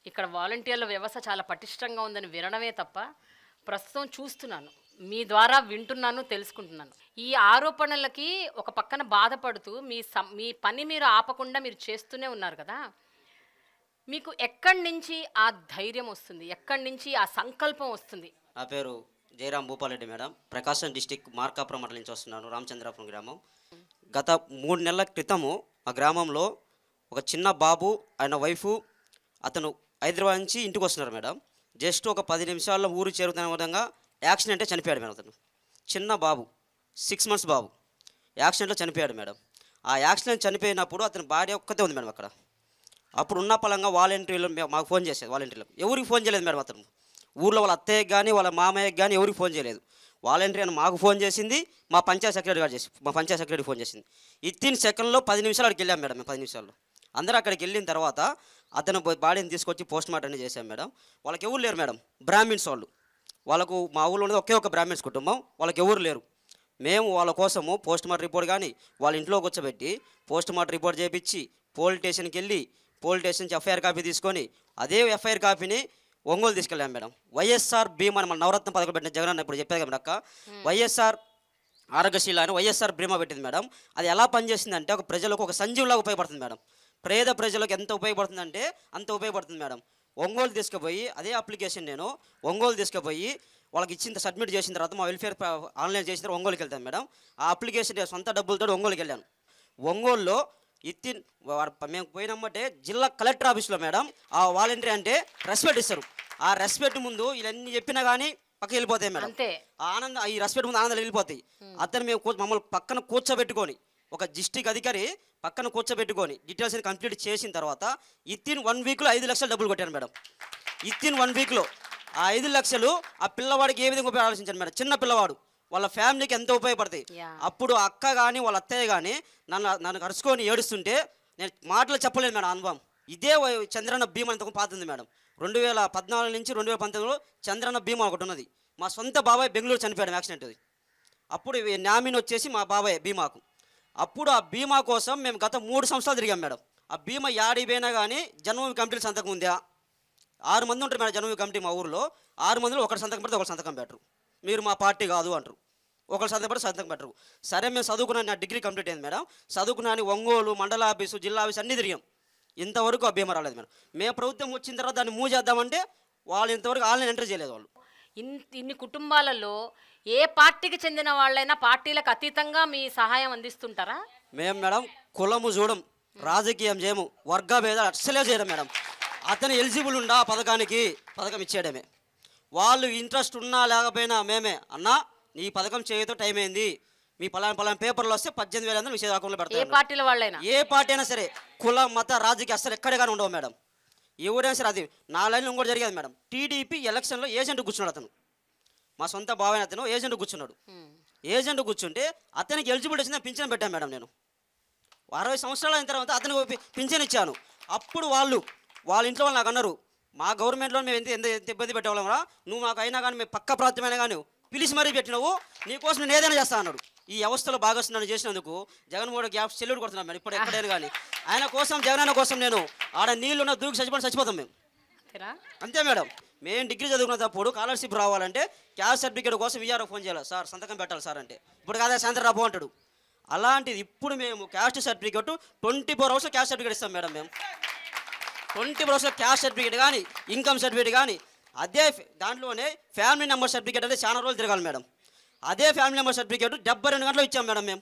ఇక్కడ వాలంటీర్ల వ్యవస్థ చాలా పటిష్టంగా ఉందని వినడమే తప్ప ప్రస్తుతం చూస్తున్నాను. మీ ద్వారా వింటున్నాను, తెలుసుకుంటున్నాను. ఈ ఆరోపణలకి ఒక పక్కన బాధపడుతూ మీ పని మీరు ఆపకుండా మీరు చేస్తూనే ఉన్నారు కదా! మీకు ఎక్కడి నుంచి ఆ ధైర్యం వస్తుంది? ఎక్కడి నుంచి ఆ సంకల్పం వస్తుంది? నా పేరు జయరాం భూపాలరెడ్డి మేడం. ప్రకాశం డిస్టిక్ మార్కాపురం మండలం నుంచి వస్తున్నాను. రామచంద్రాపురం గ్రామం. గత 3 నెలల క్రితము ఆ గ్రామంలో ఒక చిన్న బాబు, ఆయన వైఫు, అతను హైదరాబాద్ నుంచి ఇంటికి వస్తున్నారు మేడం. జస్ట్ ఒక 10 నిమిషాల్లో ఊరు చేరుతున్న విధంగా యాక్సిడెంటే చనిపోయాడు మేడం. అతను చిన్న బాబు, 6 మంత్స్ బాబు యాక్సిడెంట్లో చనిపోయాడు మేడం. ఆ యాక్సిడెంట్ చనిపోయినప్పుడు అతని భార్య ఒక్కతే ఉంది మేడం అక్కడ. అప్పుడు ఉన్న పలంగా వాలంటీర్లు మాకు ఫోన్ చేసేది. వాలంటీర్లు ఎవరికి ఫోన్ చేయలేదు మేడం. అతను ఊళ్ళో వాళ్ళ అత్తయ్యకి కానీ వాళ్ళ మామయ్యకి కానీ ఎవరికి ఫోన్ చేయలేదు. వాలంటీర్ అని మాకు ఫోన్ చేసింది, మా పంచాయత్ సెక్రటరీ ఫోన్ చేసింది. ఇత్తిన్ సెకండ్లో 10 నిమిషాలు అక్కడికి వెళ్ళాం మేడం. మేము 10 నిమిషాల్లో అందరూ అక్కడికి వెళ్ళిన తర్వాత అతను బాడీని తీసుకొచ్చి పోస్ట్ మార్టం అనేది చేశాం మేడం. వాళ్ళకి ఎవరు లేరు మేడం, బ్రాహ్మిన్స్ వాళ్ళకు మా ఊళ్ళో ఉన్నది ఒకే ఒక బ్రాహ్మిన్స్ కుటుంబం, వాళ్ళకి ఎవరు లేరు. మేము వాళ్ళ కోసము పోస్ట్ మార్టం రిపోర్ట్ కానీ వాళ్ళ ఇంట్లో కూర్చోబెట్టి పోస్ట్ మార్టం రిపోర్ట్ చేయించి పోలీస్ స్టేషన్కి వెళ్ళి పోలీస్ స్టేషన్ నుంచి ఎఫ్ఐఆర్ కాపీ తీసుకొని అదే ఎఫ్ఐఆర్ కాపీని ఒంగోలు తీసుకెళ్ళాం మేడం. వైఎస్ఆర్ బీమా మన నవరత్న పథకం పెట్టిన జగన్ ఇప్పుడు చెప్పేది కదా అక్క, వైఎస్ఆర్ ఆరోగ్యశీల అని వైఎస్ఆర్ బీమా పెట్టింది మేడం. అది ఎలా పనిచేసిందంటే ఒక ప్రజలకు ఒక సంజీవులాగా ఉపయోగపడుతుంది మేడం. పేద ప్రజలకు ఎంత ఉపయోగపడుతుందంటే అంత ఉపయోగపడుతుంది మేడం. ఒంగోలు తీసుకుపోయి అదే అప్లికేషన్ నేను ఒంగోలు తీసుకుపోయి వాళ్ళకి ఇచ్చిన సబ్మిట్ చేసిన తర్వాత మా వెల్ఫేర్ ఆన్లైన్ చేసిన తర్వాత ఒంగోలుకి వెళ్తాను మేడం. ఆ అప్లికేషన్ సొంత డబ్బులతో ఒంగోలుకి వెళ్ళాను. ఒంగోలులో మేము పోయినమ్మంటే జిల్లా కలెక్టర్ ఆఫీస్లో మేడం ఆ వాలంటీర్ అంటే రెస్పెక్ట్ ఇస్తారు. ఆ రెస్పెక్ట్ ముందు ఇవన్నీ చెప్పినా కానీ పక్కకి వెళ్ళిపోతాయి మేడం. ఆ ఆనందం, ఈ రెస్పెక్ట్ ముందు ఆనందాలు వెళ్ళిపోతాయి. అతను మమ్మల్ని పక్కన కూర్చోబెట్టుకొని ఒక డిస్ట్రిక్ట్ అధికారి పక్కన కూర్చోబెట్టుకొని డీటెయిల్స్ కంప్లీట్ చేసిన తర్వాత ఇత్తిన్ 1 వీక్లో 5 లక్షలు డబ్బులు కొట్టాను మేడం. ఇత్తిన్ 1 వీక్లో ఆ 5 లక్షలు ఆ పిల్లవాడికి ఏ విధంగా ఆలోచించాను మేడం. చిన్న పిల్లవాడు, వాళ్ళ ఫ్యామిలీకి ఎంతో ఉపయోగపడతాయి. అప్పుడు అక్క కానీ వాళ్ళ అత్తయ్య కానీ నన్ను కరుచుకొని ఏడుస్తుంటే నేను మాటలు చెప్పలేదు మేడం. అనుభవం ఇదే చంద్రన్న బీమా అంతకు పాతుంది మేడం. 2014 నుంచి 2019లో చంద్రన్న బీమా ఒకటి ఉన్నది. మా సొంత బాబాయ్ బెంగళూరు చనిపోయాడు యాక్సిడెంట్ అది. అప్పుడు నామినీ వచ్చేసి మా బాబాయ్ బీమాకు. అప్పుడు ఆ బీమా కోసం మేము గత 3 సంవత్సరాలు తిరిగాం మేడం. ఆ బీమా యాడికి పోయినా కానీ జన్మభూమి కమిటీ సంతకం ఉందా, 6 మంది ఉంటారు మేడం జన్మభూమి కమిటీ మా ఊరిలో. 6 మందిలో ఒకరు సంతకం పెడితే ఒకరు సంతకం పెట్టరు. మీరు మా పార్టీ కాదు అంటారు. ఒకరు సంతకం పెట్టరు. సరే మేము చదువుకున్నాను, నా డిగ్రీ కంప్లీట్ అయింది మేడం. చదువుకున్నాను ఒంగోలు మండల ఆఫీసు, జిల్లా ఆఫీసు అన్నీ తిరిగాం. ఇంతవరకు ఆ బీమా రాలేదు మేడం. మేము ప్రభుత్వం వచ్చిన తర్వాత దాన్ని మూవ్ చేద్దామంటే వాళ్ళు ఇంతవరకు ఆన్లైన్ ఎంటర్ చేయలేదు. వాళ్ళు ఇన్ని కుటుంబాలలో ఏ పార్టీకి చెందిన వాళ్ళైనా పార్టీలకు అతీతంగా మీ సహాయం అందిస్తుంటారా? మేము మేడం కులము చూడం, రాజకీయం చేయము, వర్గ భేదాలు అస్సలే చేయడం మేడం. అతను ఎలిజిబుల్ ఉండా పథకం ఇచ్చేయడమే. వాళ్ళు ఇంట్రెస్ట్ ఉన్నా లేకపోయినా మేమే అన్నా నీ పథకం చేయతో టైం అయింది, మీ పలానా పేపర్లు వస్తే 18,000 విషయ అకౌంట్లో పెడతారు. ఏ పార్టీల వాళ్ళైనా, ఏ పార్టీ అయినా సరే, కుల మత రాజకీయ అస్సలు ఎక్కడ కానీ ఉండవు మేడం. ఎవరైనా సరే. అది నా లైన్లో ఇంకోటి జరిగేది మేడం. టీడీపీ ఎలక్షన్లో ఏజెంట్ కూర్చున్నాడు. అతను మా సొంత బావైన అతను ఏజెంట్ కూర్చున్నాడు. ఏజెంట్ కూర్చుంటే అతనికి ఎలిజిబిలిటీ వచ్చింది, పింఛన్ పెట్టాను మేడం. నేను 60 సంవత్సరాలు అయిన తర్వాత అతనికి పింఛన్ ఇచ్చాను. అప్పుడు వాళ్ళ ఇంట్లో వాళ్ళు నాకు అన్నారు, మా గవర్నమెంట్లో మేము ఎంత ఇబ్బంది పెట్టేవాళ్ళం, నువ్వు మాకు అయినా కానీ మేము పక్క ప్రాంతమైనా కానీ పిలిచి మరీ పెట్టినావు, నీకోసం నేను ఏదైనా చేస్తా అన్నాడు. ఈ వ్యవస్థలో భాగస్వామ్యం చేసినందుకు జగన్మోహన్ గ్యాప్ సెల్యూట్ కొడుతున్నాం మేడం. ఇప్పుడు ఎక్కడైనా కానీ ఆయన కోసం, జగనన్న కోసం నేను ఆడ నీళ్ళున్న దూకి చచ్చిపోతాం మేము. అంతే మేడం. మేము డిగ్రీ చదువుకున్నప్పుడు స్కాలర్షిప్ రావాలంటే క్యాస్ట్ సర్టిఫికేట్ కోసం విఆర్ఓ ఫోన్ చేయాలి, సార్ సంతకం పెట్టాలి సార్ అంటే. ఇప్పుడు కాదా సాయంత్రం రాబో అంటాడు. అలాంటిది ఇప్పుడు మేము క్యాస్ట్ సర్టిఫికేట్ 24 అవర్స్లో క్యాస్ట్ సర్టిఫికేట్ ఇస్తాం మేడం. మేము 24 అవర్స్లో క్యాస్ట్ సర్టిఫికేట్ కానీ ఇన్కమ్ సర్టిఫికేట్ కానీ అదే దాంట్లోనే ఫ్యామిలీ నెంబర్ సర్టిఫికేట్ అంటే చాలా రోజులు తిరగాలి మేడం. అదే ఫ్యామిలీ నెంబర్ సర్టిఫికేట్ 72 గంటలు ఇచ్చాం మేడం మేము.